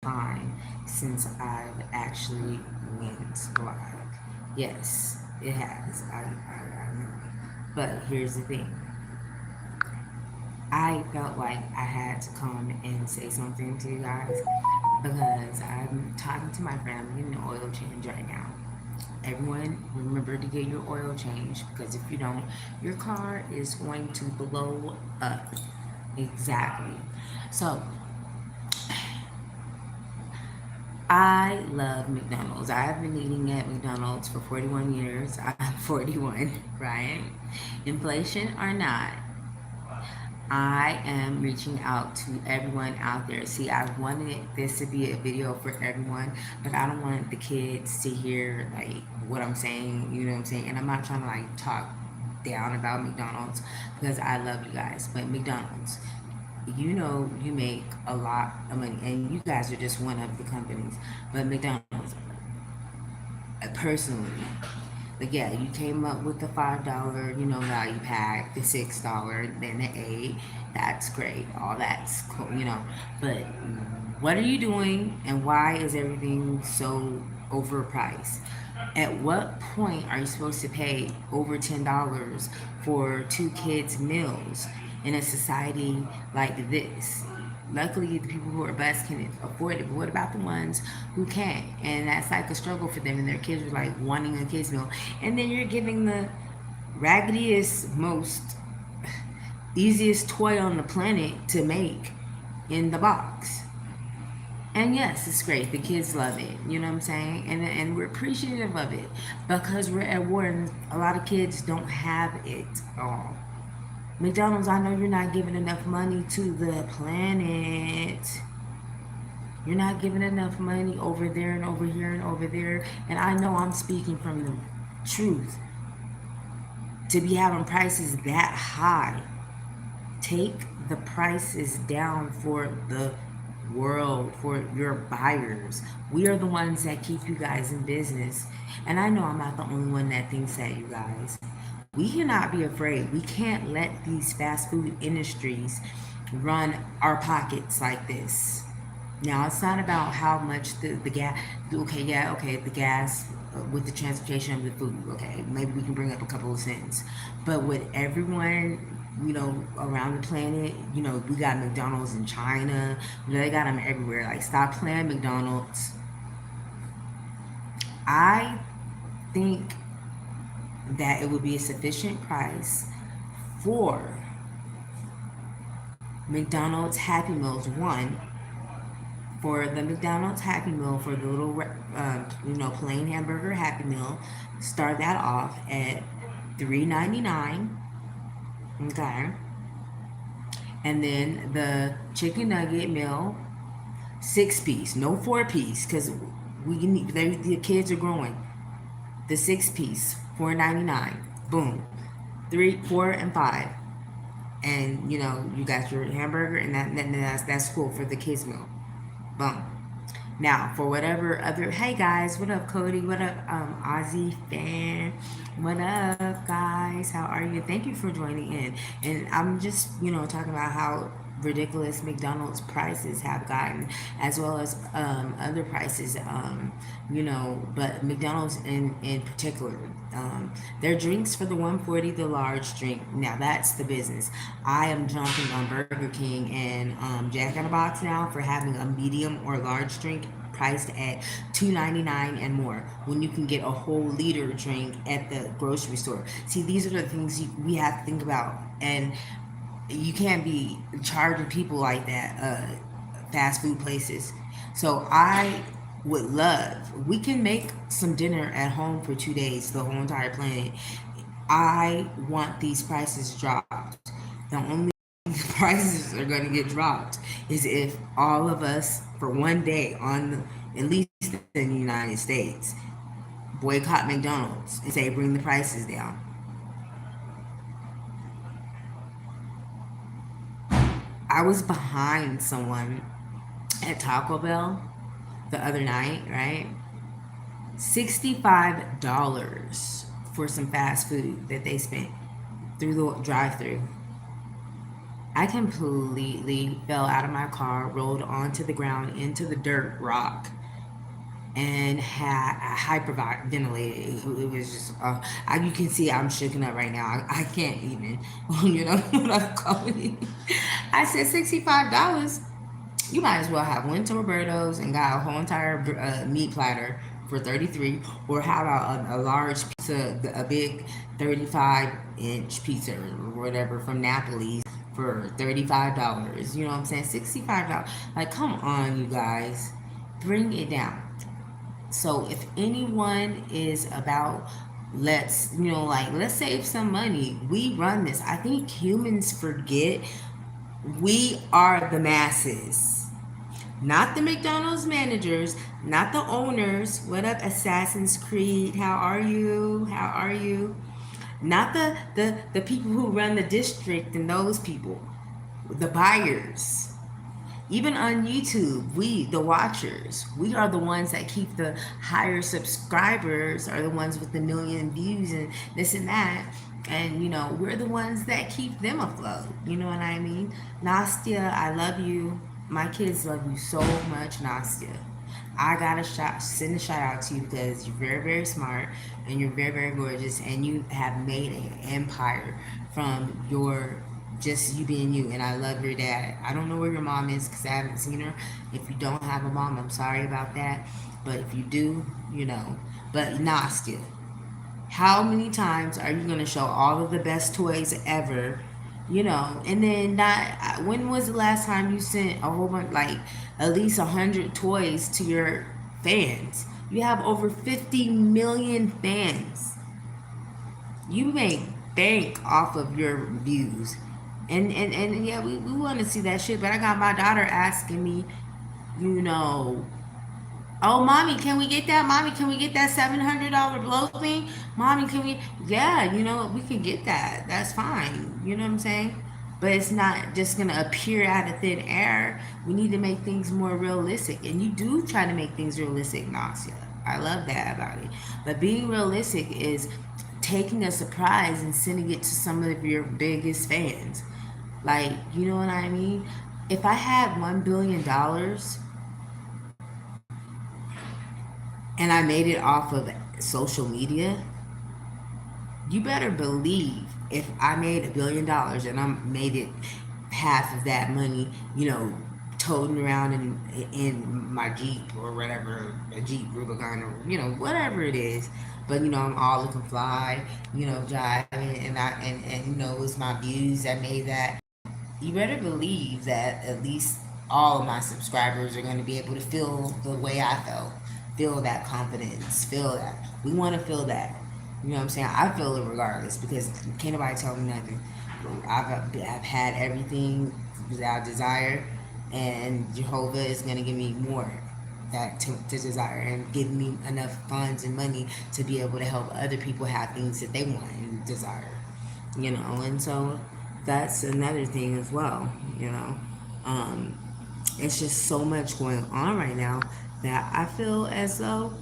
time since I've actually went live. Yes, it has. I know. But here's the thing. I felt like I had to come and say something to you guys because I'm talking to my friend. I'm getting an oil change right now. Everyone, remember to get your oil change because if you don't, your car is going to blow up. Exactly. So, I love McDonald's. I've been eating at McDonald's for 41 years. I'm 41, right? Inflation or not, I am reaching out to everyone out there. See, I wanted this to be a video for everyone, but I don't want the kids to hear like what I'm saying, you know what I'm saying? And I'm not trying to like talk down about McDonald's because I love you guys, but McDonald's, you know, you make a lot of money and you guys are just one of the companies, but McDonald's, personally, like yeah, you came up with the $5, you know, value pack, the $6, then the eight. That's great. All that's cool, you know. But what are you doing, and why is everything so overpriced? At what point are you supposed to pay over $10 for two kids' meals in a society like this? Luckily, the people who are blessed can afford it. But what about the ones who can't? And that's like a struggle for them. And their kids are like wanting a kids meal, and then you're giving the raggediest, most easiest toy on the planet to make in the box. And yes, it's great. The kids love it. You know what I'm saying? And we're appreciative of it because we're at war and a lot of kids don't have it all. McDonald's, I know you're not giving enough money to the planet. You're not giving enough money over there and over here and over there. And I know I'm speaking from the truth. To be having prices that high, take the prices down for the world, for your buyers. We are the ones that keep you guys in business. And I know I'm not the only one that thinks that, you guys. We cannot be afraid. We can't let these fast food industries run our pockets like this. Now, it's not about how much the gas, okay, yeah, okay, the gas with the transportation of the food, okay, maybe we can bring up a couple of cents. But with everyone, you know, around the planet, you know, we got McDonald's in China, you know, they got them everywhere. Like, stop playing McDonald's. I think that it would be a sufficient price for McDonald's Happy Meals. One, for the McDonald's Happy Meal, for the little, you know, plain hamburger Happy Meal, start that off at $3.99. Okay. And then the chicken nugget meal, 6 piece, no 4 piece, because we need, the kids are growing. The 6 piece, $4.99. Boom. Three, four, and five. And you know, you got your hamburger, and that's cool for the kids meal. Boom. Now, for whatever other, hey guys, what up, Cody? What up, Aussie fan? What up, guys? How are you? Thank you for joining in. And I'm just, you know, talking about how ridiculous McDonald's prices have gotten, as well as other prices, you know, but McDonald's in particular. Their drinks for the 140, the large drink. Now that's the business. I am jumping on Burger King and Jack in the Box now for having a medium or large drink priced at $2.99 and more when you can get a whole liter drink at the grocery store. See, these are the things we have to think about, and you can't be charging people like that. Fast food places. So I would love, we can make some dinner at home for 2 days, the whole entire planet. I want these prices dropped. The only prices are going to get dropped is if all of us for one day on at least in the United States boycott McDonald's and say bring the prices down. I was behind someone at Taco Bell the other night, right? $65 for some fast food that they spent through the drive through. I completely fell out of my car, rolled onto the ground into the dirt rock, and had hyperventilated. It was just, you can see I'm shaking up right now. I can't even, you know what I'm calling it. I said $65. You might as well have went to Roberto's and got a whole entire meat platter for 33, or how about a large pizza, a big 35-inch pizza or whatever from Napoli's for $35. You know what I'm saying? $65. Like, come on, you guys, bring it down. So if anyone is about, let's save some money, we run this. I think humans forget we are the masses, not the McDonald's managers, not the owners. What up, Assassin's Creed? How are you? How are you? Not the people who run the district and those people, the buyers. Even on YouTube, we, the watchers, we are the ones that keep the higher subscribers, are the ones with the million views and this and that. And, we're the ones that keep them afloat. You know what I mean? Nastia, I love you. My kids love you so much, Nastia. I gotta send a shout out to you because you're very, very smart and you're very, very gorgeous, and you have made an empire from your just you being you. And I love your dad. I don't know where your mom is because I haven't seen her. If you don't have a mom, I'm sorry about that. But if you do, you know. But Nastia, how many times are you gonna show all of the best toys ever? And then not. When was the last time you sent a whole bunch, like at least 100 toys to your fans? You have over 50 million fans. You make bank off of your views. And yeah, we want to see that shit. But I got my daughter asking me, you know, oh, mommy, can we get that? Mommy, can we get that $700 blow thing? Mommy, can we? Yeah, we can get that. That's fine. You know what I'm saying? But it's not just gonna appear out of thin air. We need to make things more realistic, and you do try to make things realistic, Nasia. I love that about it. But being realistic is taking a surprise and sending it to some of your biggest fans. Like, you know what I mean? If I had $1 billion and I made it off of social media, you better believe if I made $1 billion and I made it half of that money, toting around in my Jeep or whatever, a Jeep Rubicon or whatever it is. But I'm all looking fly, driving, and it's my views that made that. You better believe that at least all of my subscribers are going to be able to feel the way I felt, feel that confidence, feel that. We want to feel that. You know what I'm saying? I feel it regardless because can't nobody tell me nothing. I've had everything that I desire, and Jehovah is going to give me more that to desire and give me enough funds and money to be able to help other people have things that they want and desire. And so that's another thing as well. um, it's just so much going on right now that I feel as though,